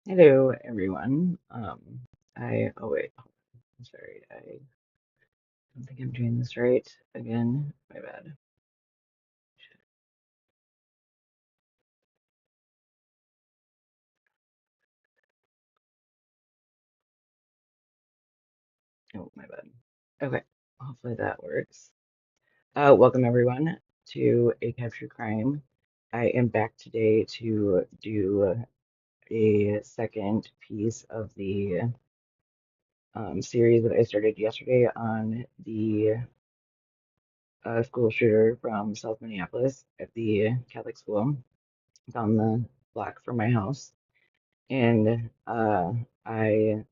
Hello, everyone. Oh wait, I'm sorry. I don't think I'm doing this right again. My bad. Oh, my bad. Okay, hopefully that works. Welcome everyone to ACAB True Crime. I am back today to do a second piece of the series that I started yesterday on the school shooter from South Minneapolis at the Catholic school down the block from my house. And I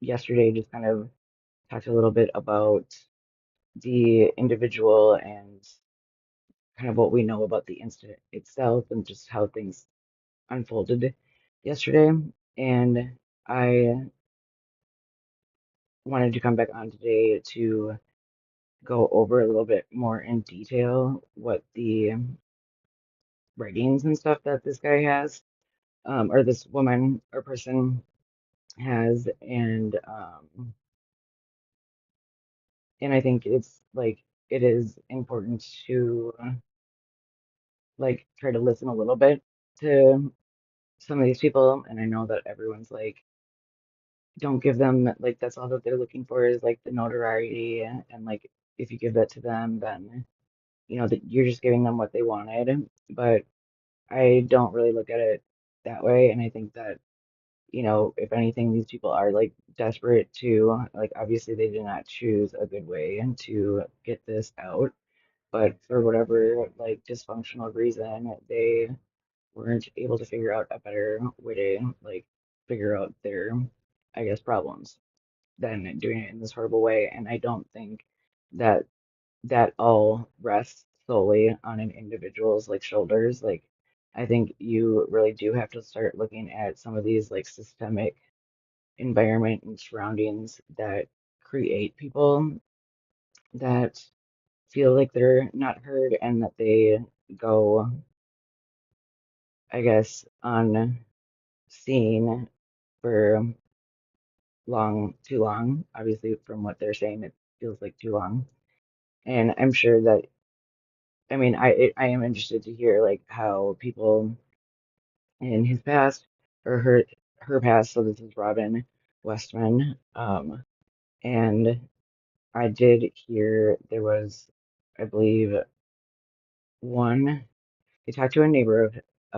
yesterday just kind of talked a little bit about the individual and kind of what we know about the incident itself and just how things unfolded yesterday. And I wanted to come back on today to go over a little bit more in detail what the writings and stuff that this guy has, or this woman or person has, and I think it's like it is important to like try to listen a little bit to some of these people. And I know that everyone's like, don't give them like that's all that they're looking for is like the notoriety. And like if you give that to them, then you know that you're just giving them what they wanted. But I don't really look at it that way. And I think that, you know, if anything, these people are like desperate to like obviously they did not choose a good way to get this out. But for whatever like dysfunctional reason, they weren't able to figure out a better way to like figure out their, I guess, problems than doing it in this horrible way. And I don't think that that all rests solely on an individual's like shoulders. Like, I think you really do have to start looking at some of these like systemic environment and surroundings that create people that feel like they're not heard and that they go, I guess, unseen for too long. Obviously, from what they're saying, it feels like too long. And I'm sure that, I mean, I am interested to hear like how people in his past or her past. So this is Robin Westman. And I did hear there was, I believe, one. They talked to a neighbor of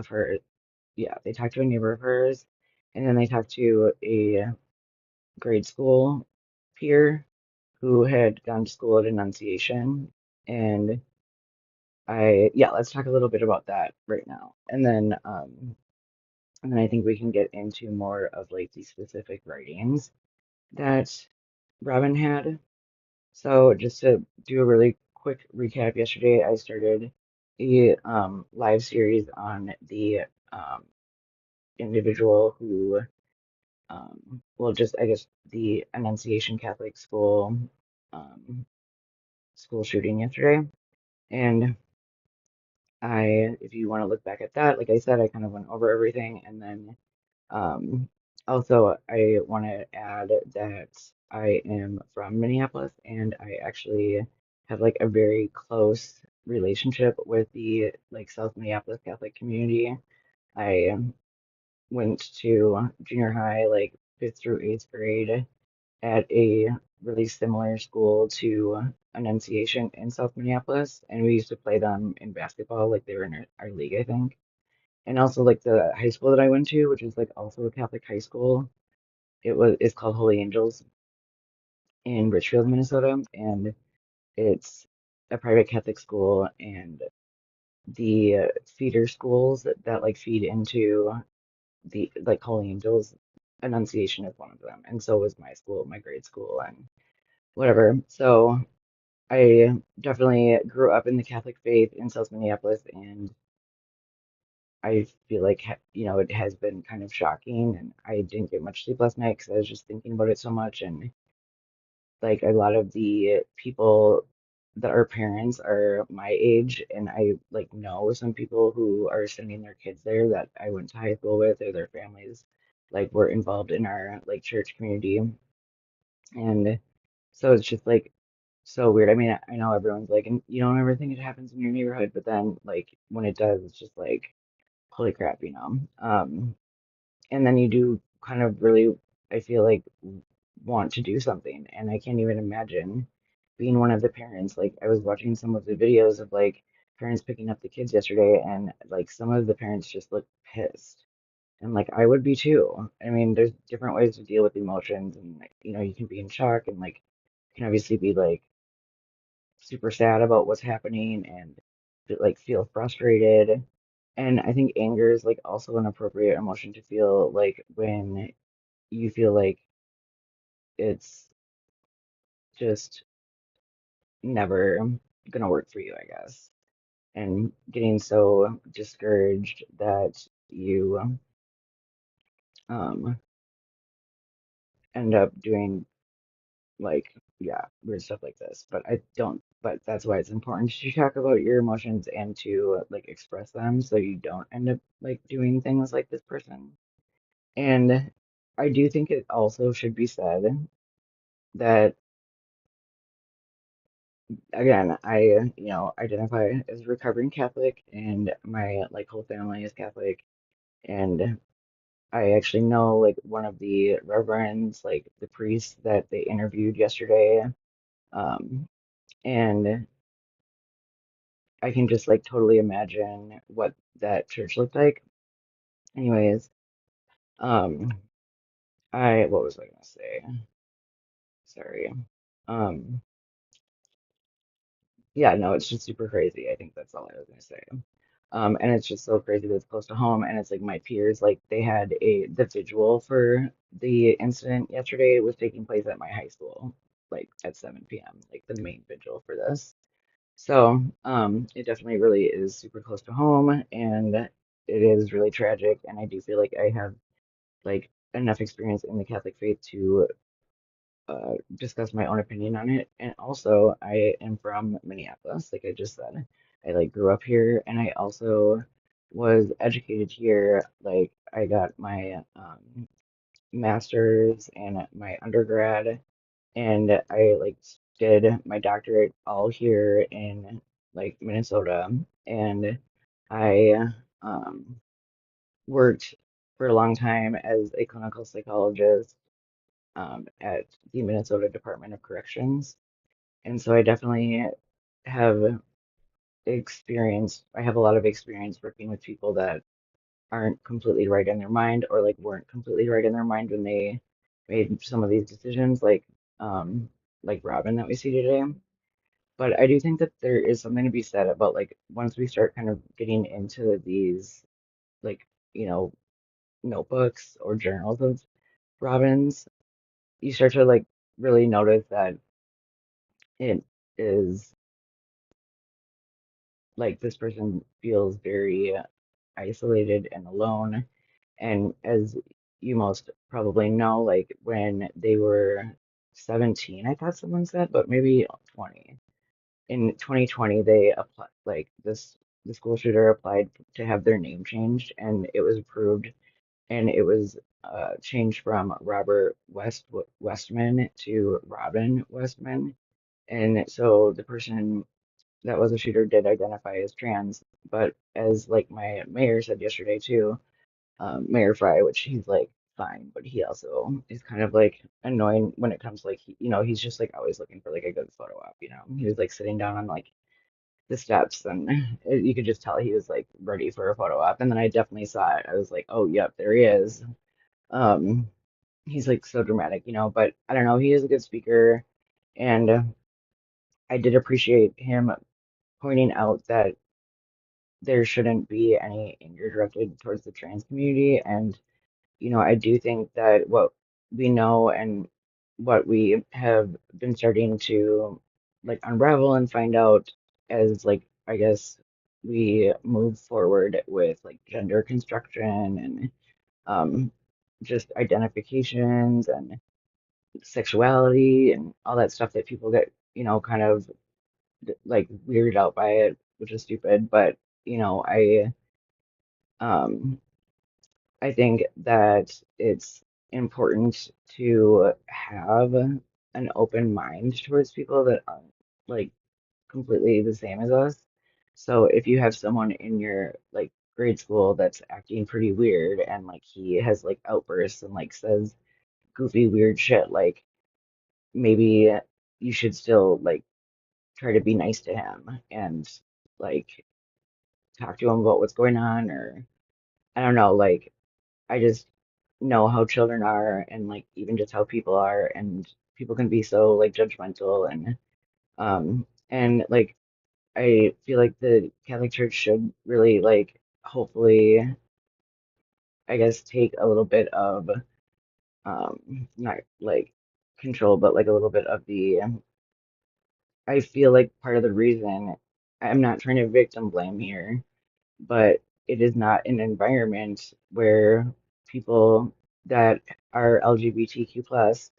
hers. Yeah, they talked to a neighbor of hers, and then they talked to a grade school peer who had gone to school at Annunciation. And yeah, let's talk a little bit about that right now. And then I think we can get into more of like the specific writings that Robin had. So just to do a really quick recap, yesterday I started a live series on the um, individual who, well, just I guess the Annunciation Catholic School um, school shooting yesterday. And if you want to look back at that, like I said, I kind of went over everything. And then um, also, I want to add that I am from Minneapolis and I actually have like a very close relationship with the like South Minneapolis Catholic community. I went to junior high, like fifth through eighth grade at a really similar school to Annunciation in South Minneapolis, and we used to play them in basketball, like they were in our league, I think. And also like the high school that I went to, which is like also a Catholic high school. It's called Holy Angels in Richfield, Minnesota, and it's a private Catholic school, and the feeder schools that like feed into the like Holy Angels, Annunciation is one of them, and so was my school, my grade school, and whatever. So I definitely grew up in the Catholic faith in South Minneapolis, and I feel like, you know, it has been kind of shocking. And I didn't get much sleep last night because I was just thinking about it so much. And like a lot of the people that our parents are my age, and I like know some people who are sending their kids there that I went to high school with, or their families like were involved in our like church community. And so it's just like so weird. I mean, I know everyone's like, and you don't ever think it happens in your neighborhood, but then like when it does, it's just like, holy crap, you know. And then you do kind of really, I feel like, want to do something. And I can't even imagine being one of the parents. Like, I was watching some of the videos of like parents picking up the kids yesterday, and like some of the parents just look pissed. And like, I would be too. I mean, there's different ways to deal with emotions, and like, you know, you can be in shock and like, you can obviously be like super sad about what's happening and like feel frustrated. And I think anger is like also an appropriate emotion to feel like when you feel like it's just never gonna work for you, I guess. And getting so discouraged that you um end up doing like yeah, weird stuff like this. But I don't but that's why it's important to talk about your emotions and to like express them so you don't end up like doing things like this person. And I do think it also should be said that again, you know, identify as a recovering Catholic, and my like whole family is Catholic, and I actually know like one of the reverends, like the priest that they interviewed yesterday, um, and I can just like totally imagine what that church looked like. Anyways, um, what was I gonna say? Sorry. Um, yeah, no, it's just super crazy. I think that's all I was gonna say. And it's just so crazy that it's close to home. And it's like my peers, like they had the vigil for the incident yesterday was taking place at my high school, like at 7 p.m., like the main vigil for this. So, it definitely really is super close to home, and it is really tragic. And I do feel like I have like enough experience in the Catholic faith to discuss my own opinion on it. And also, I am from Minneapolis, like I just said. I like grew up here, and I also was educated here. Like I got my master's and my undergrad, and I like did my doctorate all here in like Minnesota. And I worked for a long time as a clinical psychologist at the Minnesota Department of Corrections. And so I definitely have I have a lot of experience working with people that aren't completely right in their mind or like weren't completely right in their mind when they made some of these decisions, um, like Robin that we see today. But I do think that there is something to be said about like once we start kind of getting into these like, you know, notebooks or journals of Robin's, you start to like really notice that it is like this person feels very isolated and alone. And as you most probably know, like when they were 17, I thought someone said, but maybe 20. In 2020, they applied, like the school shooter applied to have their name changed, and it was approved, and it was changed from Robert Westman to Robin Westman. And so the person that was a shooter did identify as trans, but as like my mayor said yesterday too, Mayor Fry, which he's like fine, but he also is kind of like annoying when it comes like you know, he's just like always looking for like a good photo op, you know. He was like sitting down on like the steps, and you could just tell he was like ready for a photo op. And then I definitely saw it. I was like, oh yep, there he is. Um, he's like so dramatic, you know, but I don't know, he is a good speaker, and I did appreciate him pointing out that there shouldn't be any anger directed towards the trans community. And, you know, I do think that what we know and what we have been starting to like unravel and find out as like, I guess, we move forward with like gender construction and just identifications and sexuality and all that stuff that people get, you know, kind of like weirded out by it, which is stupid. But you know, um I think that it's important to have an open mind towards people that aren't like completely the same as us. So if you have someone in your like grade school that's acting pretty weird and like he has like outbursts and like says goofy weird shit, like maybe you should still like try to be nice to him and like talk to him about what's going on, or I don't know, like I just know how children are and like even just how people are, and people can be so like judgmental and like I feel like the Catholic Church should really like hopefully I guess take a little bit of not like control but like a little bit of the I feel like part of the reason, I'm not trying to victim blame here, but it is not an environment where people that are LGBTQ plus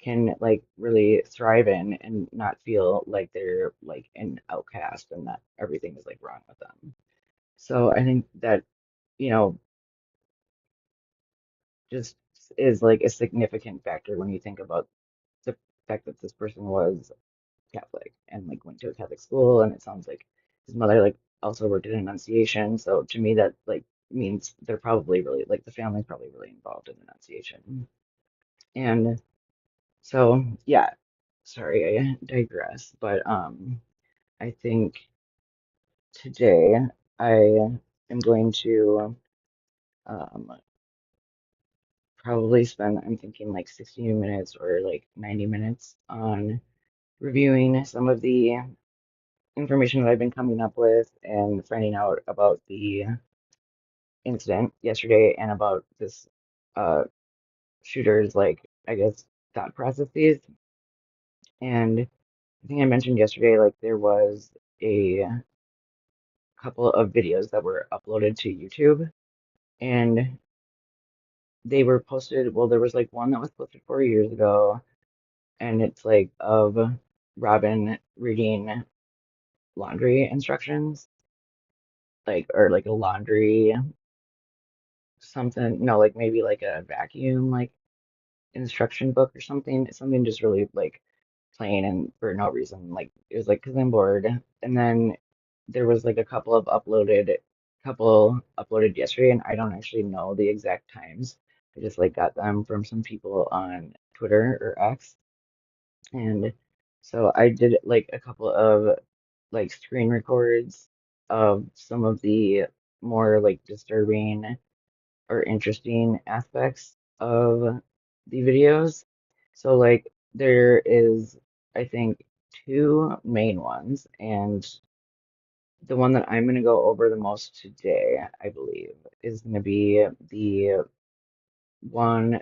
can like really thrive in and not feel like they're like an outcast and that everything is like wrong with them. So I think that, you know, just is like a significant factor when you think about the fact that this person was Catholic and like went to a Catholic school, and it sounds like his mother like also worked at Annunciation. So to me, that like means they're probably really like the family's probably really involved in Annunciation. And so yeah, sorry, I digress. But I think today I am going to um probably spend I'm thinking like 60 minutes or like 90 minutes on reviewing some of the information that I've been coming up with and finding out about the incident yesterday and about this uh shooter's like I guess thought processes. And I think I mentioned yesterday like there was a couple of videos that were uploaded to YouTube, and they were posted, well there was like one that was posted 4 years ago, and it's like of Robin reading laundry instructions, like or like a laundry something, no, like maybe like a vacuum like instruction book or something. Something just really like plain and for no reason. Like it was like because I'm bored. And then there was like a couple uploaded yesterday, and I don't actually know the exact times. I just like got them from some people on Twitter or X. And so I did like a couple of like screen records of some of the more like disturbing or interesting aspects of the videos. So like there is, I think, two main ones, and the one that I'm going to go over the most today, I believe, is going to be the one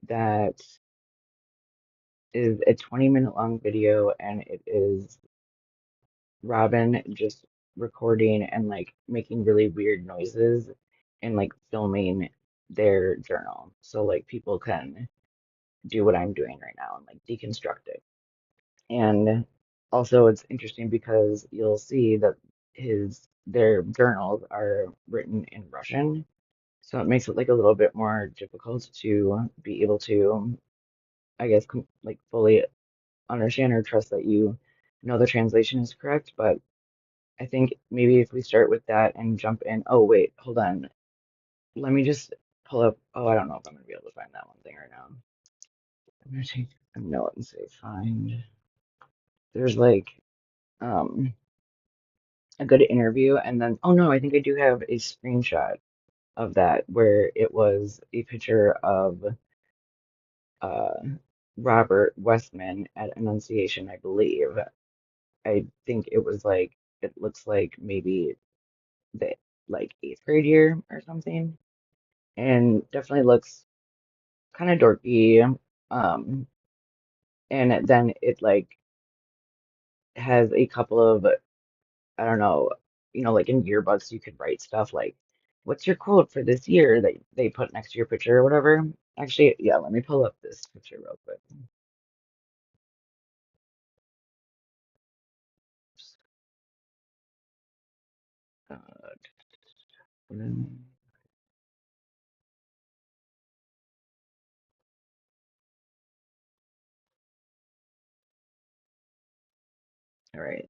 that is a 20-minute long video, and it is Robin just recording and like making really weird noises and like filming their journal. So like people can do what I'm doing right now and like deconstruct it. And also it's interesting because you'll see that their journals are written in Russian. So it makes it like a little bit more difficult to be able to, I guess, like fully understand or trust that you know the translation is correct. But I think maybe if we start with that and jump in. Oh, wait, hold on. Let me just pull up. Oh, I don't know if I'm going to be able to find that one thing right now. I'm going to take a note and say find. There's like um a good interview, and then oh no, I think I do have a screenshot of that where it was a picture of uh Robert Westman at Annunciation, I believe. I think it was like it looks like maybe the like eighth grade year or something, and definitely looks kind of dorky. Um, and then it like has a couple of I don't know, like in yearbooks, you could write stuff like, what's your quote for this year that they put next to your picture or whatever. Actually, yeah, let me pull up this picture real quick. All right.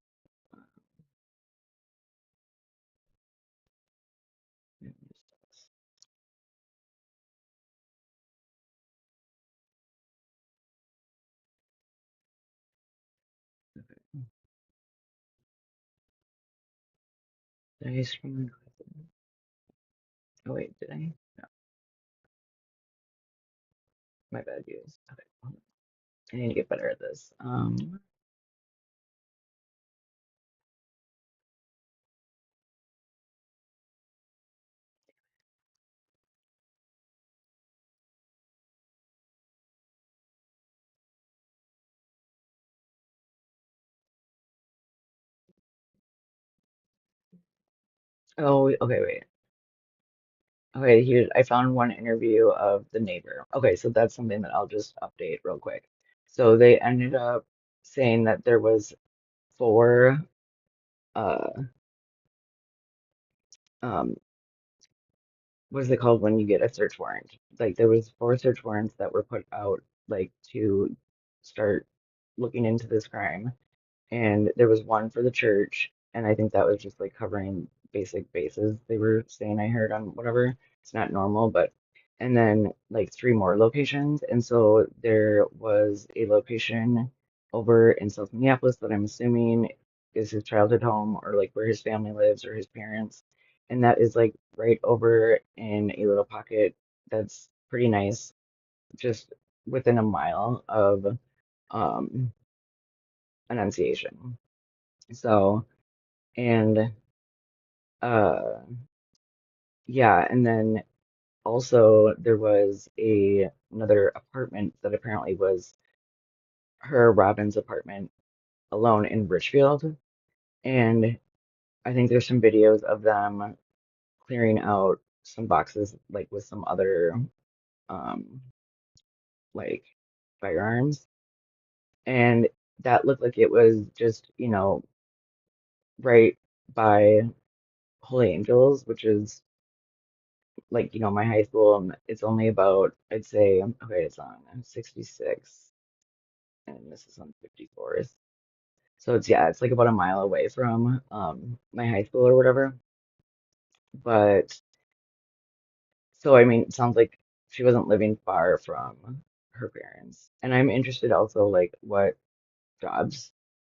Did I screen record? Oh wait, did I? No, my bad, views. Okay, hold on. I need to get better at this. Oh, okay, wait. Okay, here I found one interview of the neighbor. Okay, so that's something that I'll just update real quick. So they ended up saying that there was four uh um what is it called when you get a search warrant? Like there was four search warrants that were put out like to start looking into this crime. And there was one for the church, and I think that was just like covering basic bases. They were saying I heard on whatever. It's not normal, but and then like three more locations. And so there was a location over in South Minneapolis that I'm assuming is his childhood home or like where his family lives or his parents. And that is like right over in a little pocket that's pretty nice, just within a mile of um Annunciation. So, and uh yeah, and then also there was another apartment that apparently was her Robin's apartment alone in Richfield. And I think there's some videos of them clearing out some boxes like with some other um like firearms. And that looked like it was just, right by Holy Angels, which is like, my high school, it's only about, I'd say, okay, it's on 66 and this is on 54th. So it's, yeah, it's like about a mile away from my high school or whatever. But so, I mean, it sounds like she wasn't living far from her parents. And I'm interested also, like, what jobs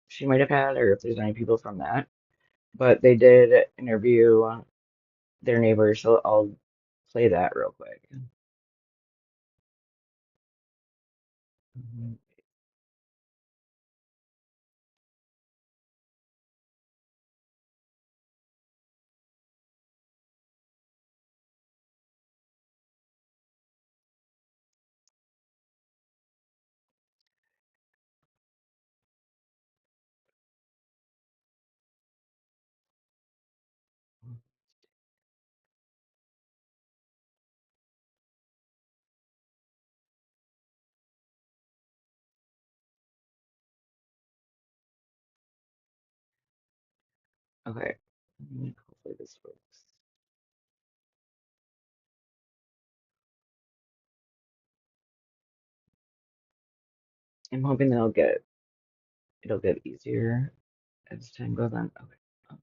she might have had or if there's any people from that. But they did interview their neighbors, so I'll play that real quick. Mhm. Okay. Hopefully this works. I'm hoping that it'll get easier as time goes on. Okay. Oh,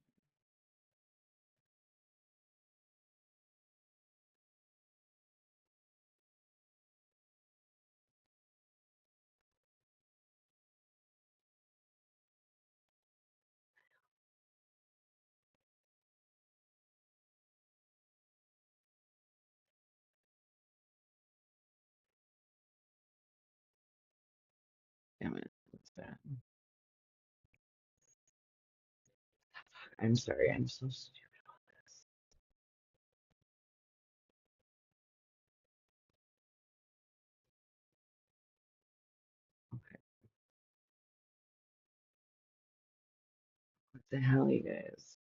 damn it. What's that? I'm sorry. I'm so stupid about this. Okay. What the hell, you guys?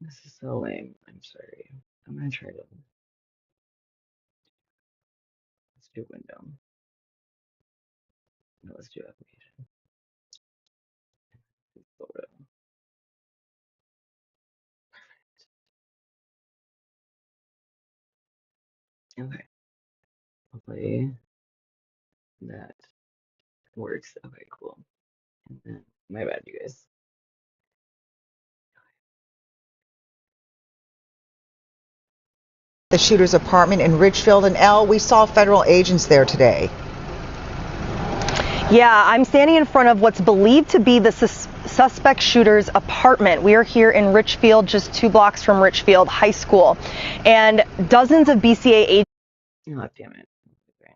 This is so lame. I'm sorry. I'm gonna try to let's do window. No, let's do application. Okay, hopefully that works. Okay, cool. And then, my bad, you guys. The shooter's apartment in Ridgefield, and we saw federal agents there today. Yeah, I'm standing in front of what's believed to be the suspect shooter's apartment. We are here in Richfield, just 2 blocks from Richfield High School. And dozens of BCA agents. Oh, damn it. Okay.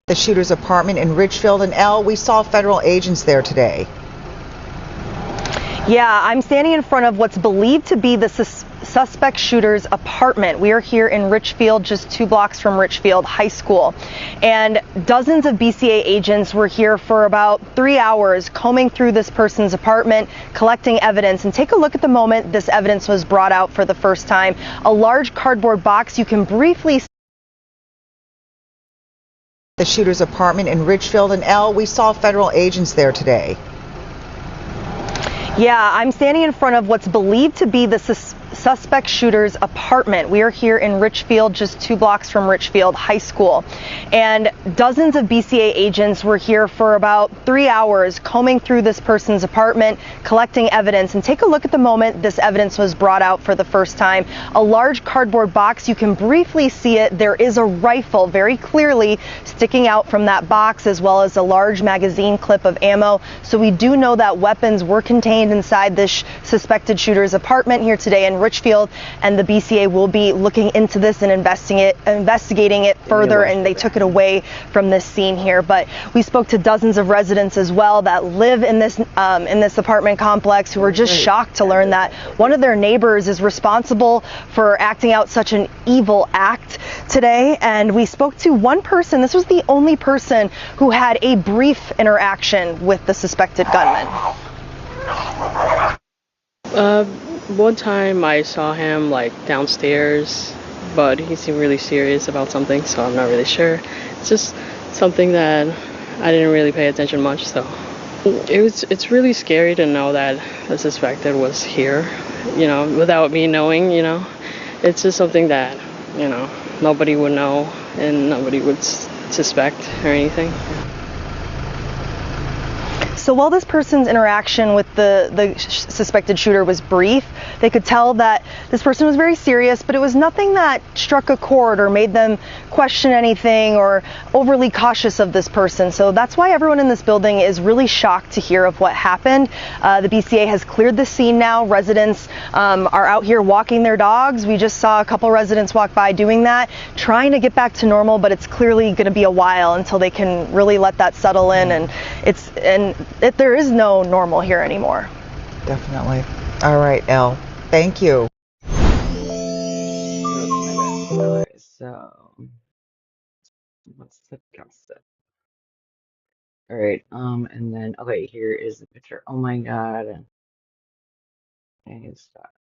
The shooter's apartment in Ridgefield, and we saw federal agents there today. Yeah, I'm standing in front of what's believed to be the suspect shooter's apartment. We are here in Richfield, just 2 blocks from Richfield High School. And dozens of BCA agents were here for about 3 hours combing through this person's apartment, collecting evidence. And take a look at the moment this evidence was brought out for the first time. A large cardboard box you can briefly see. The shooter's apartment in Ridgefield, and we saw federal agents there today. Yeah, I'm standing in front of what's believed to be the suspect shooter's apartment. We are here in Richfield, just 2 blocks from Richfield High School. And dozens of BCA agents were here for about 3 hours combing through this person's apartment, collecting evidence. And take a look at the moment this evidence was brought out for the first time. A large cardboard box, you can briefly see it. There is a rifle very clearly sticking out from that box, as well as a large magazine clip of ammo. So we do know that weapons were contained inside this suspected shooter's apartment here today in Richfield, and the BCA will be looking into this and investigating it further, and they took it away from this scene here. But we spoke to dozens of residents as well that live in this apartment complex, who were just shocked to learn that one of their neighbors is responsible for acting out such an evil act today. And we spoke to one person. This was the only person who had a brief interaction with the suspected gunman. One time I saw him like downstairs, but he seemed really serious about something, so I'm not really sure. It's just something that I didn't really pay attention much, so it's really scary to know that the suspected was here, without me knowing, It's just something that, nobody would know and nobody would suspect or anything. So while this person's interaction with the suspected shooter was brief, they could tell that this person was very serious, but it was nothing that struck a chord or made them question anything or overly cautious of this person. So that's why everyone in this building is really shocked to hear of what happened. The BCA has cleared the scene now. Residents are out here walking their dogs. We just saw a couple residents walk by doing that, trying to get back to normal, but it's clearly going to be a while until they can really let that settle in, and there is no normal here anymore. Definitely. All right, Elle. Thank you. Okay, so what's the gossip? All right, and then okay, here is the picture. Oh my God. Okay, stop.